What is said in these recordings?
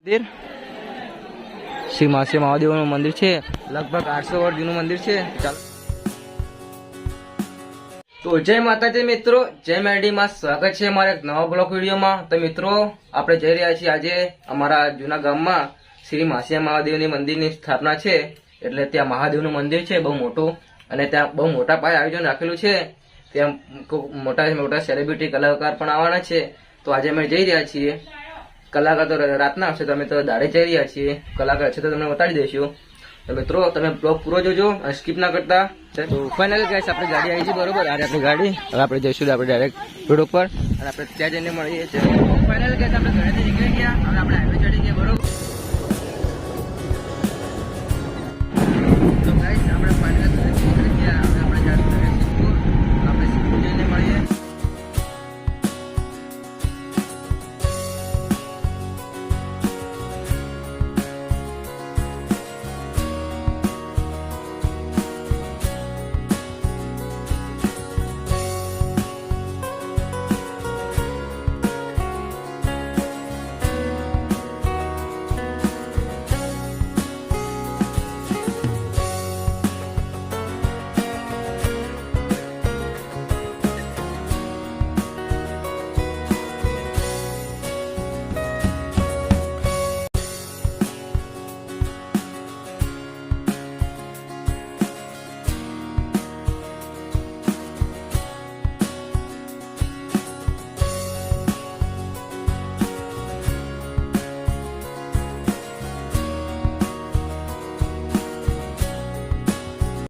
મંદિર શ્રી માસી મહાદેવનું મંદિર છે, લગભગ 800 વર્ષ જૂનું મંદિર છે. ચાલો તો જય માતાજી મિત્રો, જય મેરડીમાં સ્વાગત છે અમારા એક નવા બ્લોગ વિડીયોમાં. તો મિત્રો આપણે જઈ રહ્યા છીએ આજે અમારા જૂના ગામમાં શ્રી માસિયા મહાદેવની મંદિરની સ્થાપના છે. એટલે ત્યાં મહાદેવનું મંદિર છે બહુ મોટું, અને ત્યાં બહુ મોટા પાયે આયોજન રાખેલું છે. ત્યાં મોટા મોટા સેલિબ્રિટી કલાકાર પણ આવવાના છે. તો આજે અમે જઈ રહ્યા છીએ. કલાકાર તો રાતના આવશે, તમે તો દાડે જઈ રહ્યા છીએ. કલાકાર છે તો તમને બતાડી દઈશું. તો મિત્રો તમે બ્લોગ પૂરો જોજો અને સ્કીપ ના કરતા. તો ફાઇનલ ગાઈસ આપણી ગાડી આવી છે બરોબર. આ આપણી ગાડી, હવે આપણે જઈશું આપણે ડાયરેક્ટ રોડ ઉપર અને આપણે ત્યાં જઈને મળીએ છીએ. ફાઇનલ ગાઈસ આપણે ઘરેથી નીકળી ગયા, હવે આપણે હાઈવે ચડી ગયા બરોબર. તો ગાઈસ આપણે ફાઇનલ ઘરેથી નીકળી ગયા, હવે આપણે જઈશું સિદ્ધપુર. આપણે સિદ્ધપુર જઈને મળીએ.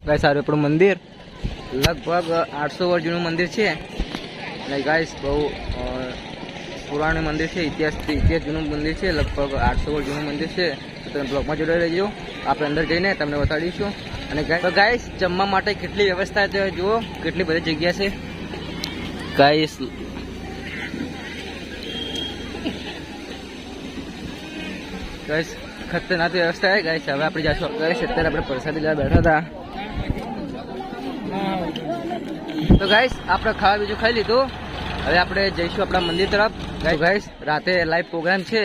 ગાઈસ આ આપણું મંદિર લગભગ 800 વર્ષ જૂનું મંદિર છે. અને ગાઈસ બહુ પુરાણું મંદિર છે, ઇતિહાસ જૂનું મંદિર છે. લગભગ 800 વર્ષ જૂનું મંદિર છે. તો તમે બ્લોગમાં જોડાઈ રહેજો, આપણે અંદર જઈને તમને બતાડીશું. અને ગાઈસ જમવા માટે કેટલી વ્યવસ્થા છે જુઓ, કેટલી બધી જગ્યા છે ગાઈસ. ગાઈસ ખતરનાક વ્યવસ્થા છે ગાઈસ. હવે આપણે જાશું ગાઈસ. અત્યારે આપણે પ્રસાદી લેવા બેઠા હતા. તો ગાઈસ આપણે ખાવા બીજું ખાઈ લીધું, હવે આપણે જઈશું આપણા મંદિર તરફ. ગાઈસ રાતે લાઈવ પ્રોગ્રામ છે,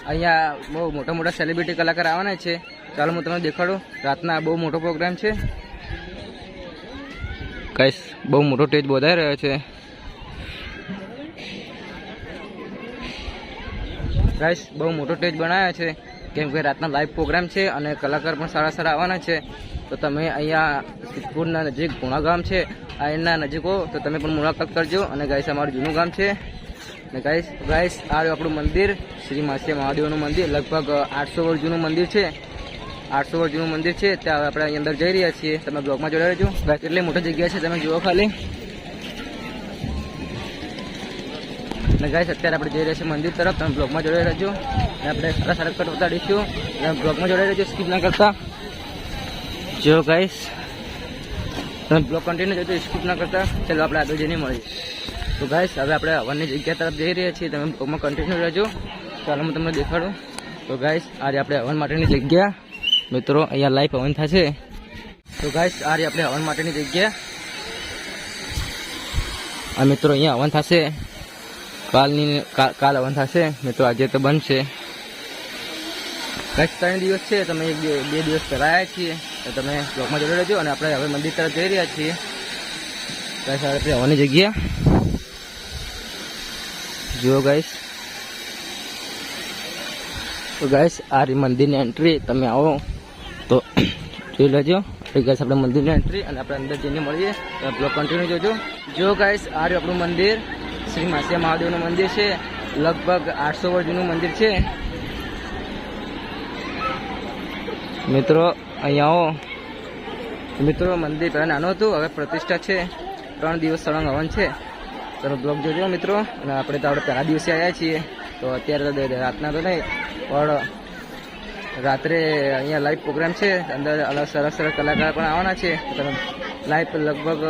અહીંયા બહુ મોટા મોટા સેલિબ્રિટી કલાકાર આવવાના છે. ચાલો હું તમને દેખાડું. રાતના બહુ મોટો પ્રોગ્રામ છે ગાઈસ, બહુ મોટો સ્ટેજ બોધાઈ રહ્યો છે ગાઈસ. બહુ મોટો સ્ટેજ બનાવ્યો છે કેમ કે રાતના લાઈવ પ્રોગ્રામ છે અને કલાકાર પણ સારા સારા આવવાના છે. તો તમે અહીંયા સિદ્ધપુરના નજીક પૂણા ગામ છે, અહીંના નજીક હો તો તમે પણ મુલાકાત કરજો. અને ગાઈસ અમારું જૂનું ગામ છે. અને ગાઈસ આ આપણું મંદિર શ્રી માસિયા મહાદેવનું મંદિર, લગભગ 800 વર્ષ જૂનું મંદિર છે. 800 વર્ષ જૂનું મંદિર છે. ત્યાં આપણે અહીં અંદર જઈ રહ્યા છીએ. તમે બ્લોગમાં જોડાઈ રહેજો. ગાઈસ એટલી મોટી જગ્યા છે, તમે જુઓ ખાલી. અને ગાઈસ અત્યારે આપણે જઈ રહ્યા છીએ મંદિર તરફ. તમે બ્લોગમાં જોડાઈ રહેજો અને આપણે સારા સારા કટ બતાડીશું. અને બ્લોગમાં જોડાઈ રહેજો, સ્કીપ ના કરતા. જો ગાઈસ તમે બ્લોગ કન્ટિન્યુ જોજો, સ્કીપ ના કરતા. ચાલો આપણે આગળ જઈને મળીએ. તો ગાઈસ હવે આપણે હવનની જગ્યા તરફ જઈ રહ્યા છીએ. તમે બ્લોગમાં કન્ટિન્યુ રહેજો. ચાલો હું તમને દેખાડું. તો ગાઈસ આજે આપણે હવન માટેની જગ્યા મિત્રો, અહીંયા લાઈવ હવન થશે. તો ગાઈસ આજે આપણે હવન માટેની જગ્યા આ મિત્રો, અહીંયા હવન થશે. કાલ હવન થશે મિત્રો, આજે તો બંધ છે. ગાઈસ 3 દિવસ છે, તમે 2 દિવસ કરાયા છીએ. તો તમે બ્લોગમાં જોડે રહેજો. અને આપણે હવે મંદિર તરફ જઈ રહ્યા છીએ. ગાઈસ આપણે હવનની જગ્યા જુઓ ગાઈસ. તો ગાઈસ આ મંદિરની એન્ટ્રી, તમે આવો તો જોઈ લેજો. ગાઈસ આપણે મંદિરની એન્ટ્રી અને આપણે અંદર જઈને મળીએ. બ્લોગ કન્ટિન્યુ જોજો. જો ગાઈસ આ આપણું મંદિર શ્રી માસિયા મહાદેવનું મંદિર છે. લગભગ 800 વર્ષ જૂનું મંદિર છે મિત્રો. અહીંયા આવો મિત્રો. મંદિર પહેલાં નાનું હતું, હવે પ્રતિષ્ઠા છે. 3 દિવસ સળંગ હવન છે. તમે બ્લોગ જોજો મિત્રો. અને આપણે તો આપણે પહેલા દિવસે આવ્યા છીએ, તો અત્યારે તો રાતના તો નહીં પણ રાત્રે અહીંયા લાઈવ પ્રોગ્રામ છે. અંદર અલગ સરસ સરસ કલાકાર પણ આવવાના છે. તમે લાઈવ લગભગ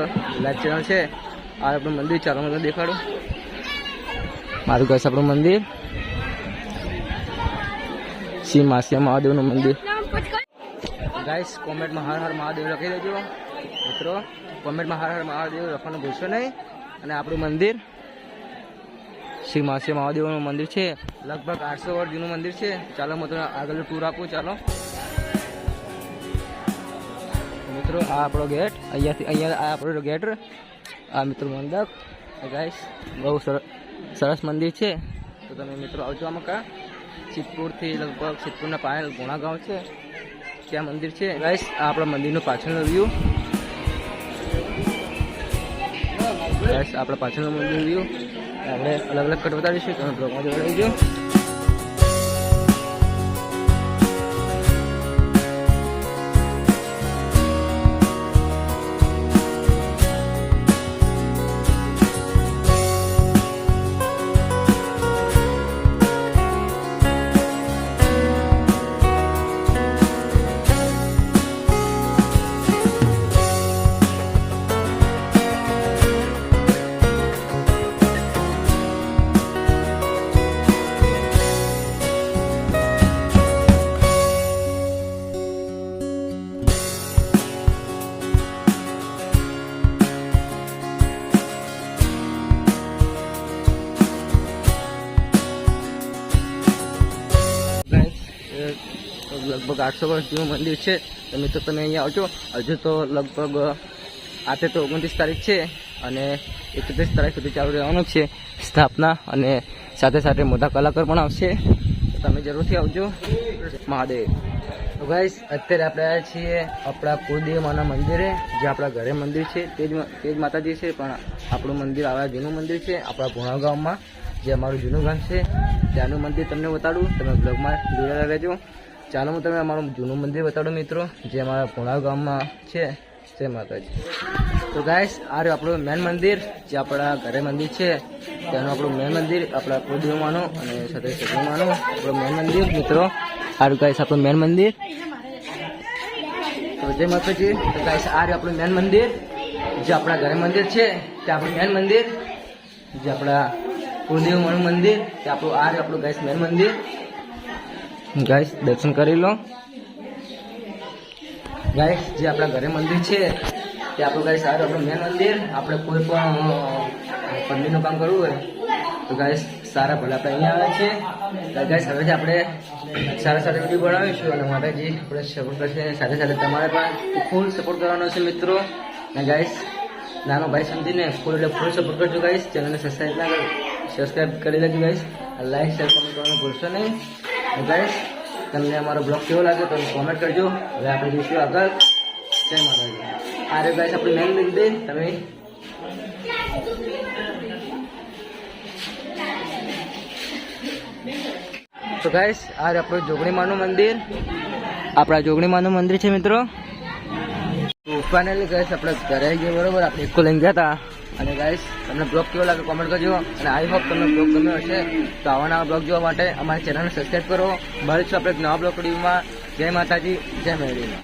લાઈવ ચેનલ છે. આ આપણું મંદિર, ચાલો હું દેખાડું. મારું ગાઈસ આપણું મંદિર શ્રી માસિયા મહાદેવનું મંદિર. ગાઈસ કોમેન્ટમાં હર હર મહાદેવ લખી દેજો મિત્રો. કોમેન્ટમાં હર હર મહાદેવ લખવાનું ભૂલશો નહીં. અને આપણું મંદિર શ્રી માસી મહાદેવનું મંદિર છે. લગભગ 800 વર્ષ જૂનું મંદિર છે. ચાલો મિત્રો આગળ ટૂર આપું. ચાલો મિત્રો, આ આપણો ગેટ, અહીંયા આ આપણો ગેટ, આ મિત્રો મંડપ. ગાઈસ બહુ સરસ મંદિર છે. તો તમે મિત્રો આવજો આમાં. કા સિદ્ધપુરથી લગભગ સિદ્ધપુરના પાસે ઘોણા ગામ છે, ત્યાં મંદિર છે. ગાઈસ આ આપણા મંદિરનો પાછળનો વ્યૂ. ગાઈસ આપણા પાછળનો મંદિર વ્યૂ આપણે અલગ અલગ કટ બતાવીશું. તમે બ્લોગમાં જોડાઈ જાઓ. લગભગ 800 વર્ષ જૂનું મંદિર છે. તો મિત્રો તમે અહીંયા આવજો. હજુ તો લગભગ આજે તો 29 તારીખ છે અને 31 તારીખ સુધી ચાલુ રહેવાનું છે સ્થાપના, અને સાથે સાથે મોટા કલાકાર પણ આવશે. તો તમે જરૂરથી આવજો. મહાદેવ. તો ગાઈસ અત્યારે આપણે આવ્યા છીએ આપણા કુળદેવી માના મંદિરે, જે આપણા ઘરે મંદિર છે તે જ માતાજી છે, પણ આપણું મંદિર આવા જૂનું મંદિર છે આપણા ભોણા ગામમાં, જે અમારું જૂનું ગામ છે. ત્યાંનું મંદિર તમને બતાડું, તમે બ્લોગમાં જોડાયેલા રહેજો. ચાલો હું તમને અમારું જૂનું મંદિર બતાડું મિત્રો, જે અમારા ભોણા ગામમાં છે. જય માતાજી. તો ગાઈસ આ રહ્યું આપણું મેન મંદિર, જે આપણા ઘરે મંદિર છે ત્યાંનું આપણું મેન મંદિર, આપણા કુળદેવીમાંનું અને સાથે સગીમાંનું આપણું મેન મંદિર મિત્રો. આ રહ્યું ગાઈસ આપણું મેન મંદિર. તો જય માતાજી. તો ગાઈસ આ રહ્યું આપણું મેન મંદિર, જે આપણા ઘરે મંદિર છે તે આપણું મેન મંદિર, જે આપણા કુળદેવીમાંનું મંદિર તે આપણું આ રહ્યું આપણું ગાઈસ મેન મંદિર. ગાઈસ દર્શન કરી લો. ગાઈસ જે આપણા ઘરે મંદિર છે તે આપણું ગાઈસ સારું આપણું મેન મંદિર. આપણે કોઈ પણ મંદિરનું કામ કરવું હોય તો ગાઈસ સારા ભલે આપણે અહીંયા આવે છે. ગાઈસ હવેથી આપણે સારા સારા વિડીયો બનાવીશું અને માતાજી આપણે સપોર્ટ કરશે. સાથે સાથે તમારે પણ ફૂલ સપોર્ટ કરવાનો છે મિત્રો. અને ગાઈસ નાનો ભાઈ સમજીને ફૂલ સપોર્ટ કરજો ગાઈસ. ચેનલને સબસ્ક્રાઈબ કરી લેજો ગાઈસ. લાઈક શેર કમેન્ટ કરવાનું ભૂલશો નહીં. ગાઈસ તમને અમારો બ્લોગ કેવો લાગે તો કોમેન્ટ કરજો. હવે આપણે જઈશું આગળ. જય માતાજી. આ રે ગાઈસ આપણે મેન મંદિર. તમે તો ગાઈસ આ રે આપણું જોગણીમાનું મંદિર, આપણા જોગણીમાનું મંદિર છે મિત્રો. તો ફાઇનલી ગાઈસ આપણે ઘરે આવી ગયા બરોબર. આપણે એકકો લઈને ગયા હતા. અને ગાઈસ તમને બ્લોગ કેવો લાગે કોમેન્ટ કરજો. અને આઈ હોપ તમને બ્લોગ ગમ્યો હશે. તો આવા નવા બ્લોગ જોવા માટે અમારી ચેનલને સબસ્ક્રાઈબ કરો. મળીશું આપણે એક નવા બ્લોગ વિડીયોમાં. જય માતાજી, જય મેરડીમાં.